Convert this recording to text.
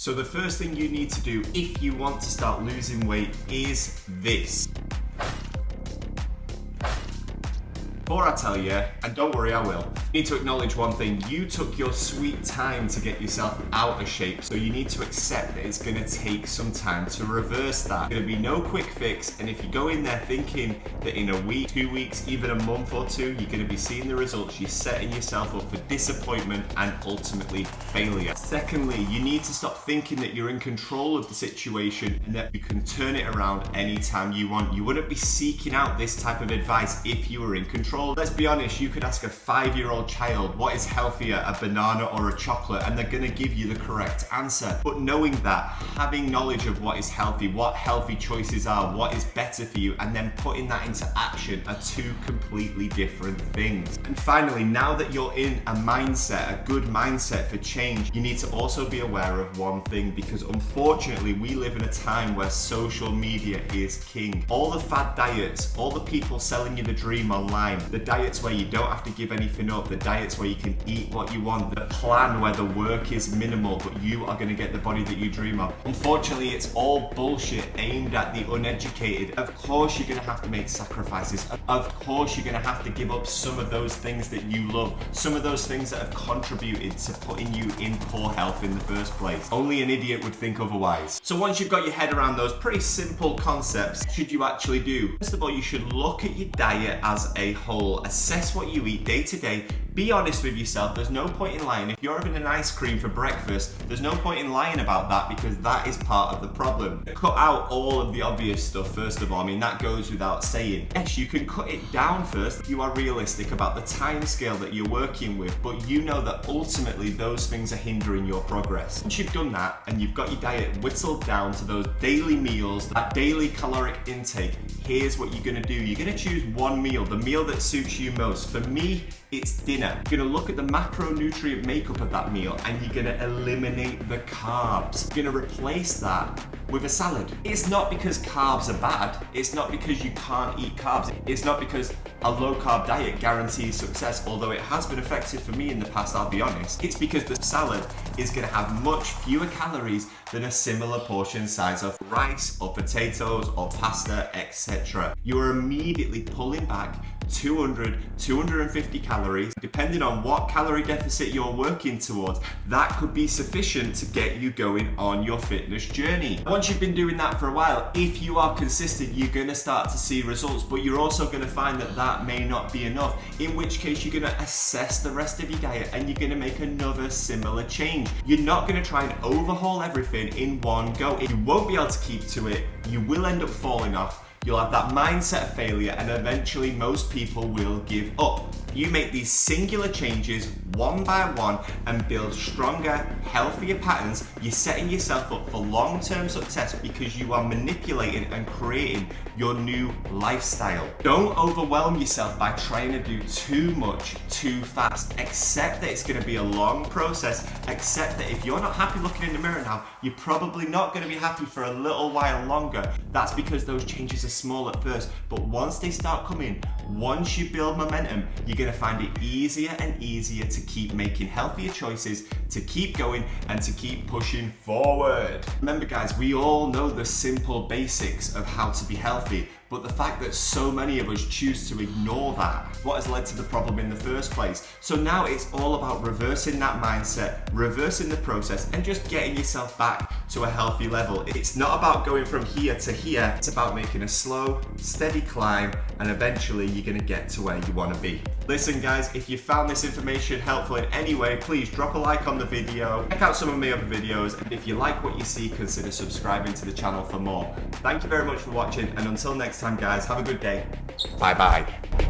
So the first thing you need to do if you want to start losing weight is this. Before I tell you, and don't worry, I will, you need to acknowledge one thing. You took your sweet time to get yourself out of shape, so you need to accept that it's going to take some time to reverse that. There's going to be no quick fix, and if you go in there thinking that in a week, 2 weeks, even a month or two, you're going to be seeing the results, you're setting yourself up for disappointment and ultimately failure. Secondly, you need to stop thinking that you're in control of the situation and that you can turn it around anytime you want. You wouldn't be seeking out this type of advice if you were in control. Let's be honest, you could ask a 5-year-old child what is healthier, a banana or a chocolate, and they're going to give you the correct answer. But knowing that, having knowledge of what is healthy, what healthy choices are, what is better for you, and then putting that into action are two completely different things. And finally, now that you're in a mindset, a good mindset for change, you need to also be aware of one thing, because unfortunately we live in a time where social media is king. All the fad diets, all the people selling you the dream online, the diets where you don't have to give anything up, the diets where you can eat what you want, the plan where the work is minimal but you are going to get the body that you dream of. Unfortunately, it's all bullshit aimed at the uneducated. Of course you're going to have to make sacrifices. Of course you're going to have to give up some of those things that you love, some of those things that have contributed to putting you in poor health in the first place. Only an idiot would think otherwise. So once you've got your head around those pretty simple concepts, what should you actually do? First of all, you should look at your diet as a whole. Assess what you eat day to day. Be honest with yourself. There's no point in lying. If you're having an ice cream for breakfast, there's no point in lying about that, because that is part of the problem. Cut out all of the obvious stuff first of all. I mean, that goes without saying. Yes, you can cut it down first if you are realistic about the time scale that you're working with, but you know that ultimately those things are hindering your progress. Once you've done that and you've got your diet whittled down to those daily meals, that daily caloric intake, here's what you're going to do. You're going to choose one meal, the meal that suits you most. For me, it's dinner. You're going to look at the macronutrient makeup of that meal and you're going to eliminate the carbs. You're going to replace that with a salad. It's not because carbs are bad. It's not because you can't eat carbs. It's not because a low carb diet guarantees success, although it has been effective for me in the past, I'll be honest. It's because the salad is going to have much fewer calories than a similar portion size of rice or potatoes or pasta, etc. You are immediately pulling back 200, 250 calories. Depending on what calorie deficit you're working towards, that could be sufficient to get you going on your fitness journey. Once you've been doing that for a while, if you are consistent, you're going to start to see results, but you're also going to find that that may not be enough, in which case you're going to assess the rest of your diet and you're going to make another similar change. You're not going to try and overhaul everything in one go. You won't be able to keep to it. You will end up falling off. You'll have that mindset of failure, and eventually most people will give up. You make these singular changes one by one and build stronger, healthier patterns. You're setting yourself up for long-term success because you are manipulating and creating your new lifestyle. Don't overwhelm yourself by trying to do too much too fast. Accept that it's going to be a long process. Accept that if you're not happy looking in the mirror now, you're probably not going to be happy for a little while longer. That's because those changes are small at first, but once they start coming, once you build momentum, you're going to find it easier and easier to keep making healthier choices, to keep going and to keep pushing forward. Remember guys, we all know the simple basics of how to be healthy, but the fact that so many of us choose to ignore that, what has led to the problem in the first place. So now it's all about reversing that mindset, reversing the process, and just getting yourself back to a healthy level. It's not about going from here to here, it's about making a slow, steady climb, and eventually you're gonna get to where you wanna be. Listen guys, if you found this information helpful in any way, please drop a like on the video, check out some of my other videos, and if you like what you see, consider subscribing to the channel for more. Thank you very much for watching, and until next time guys, have a good day. Bye bye.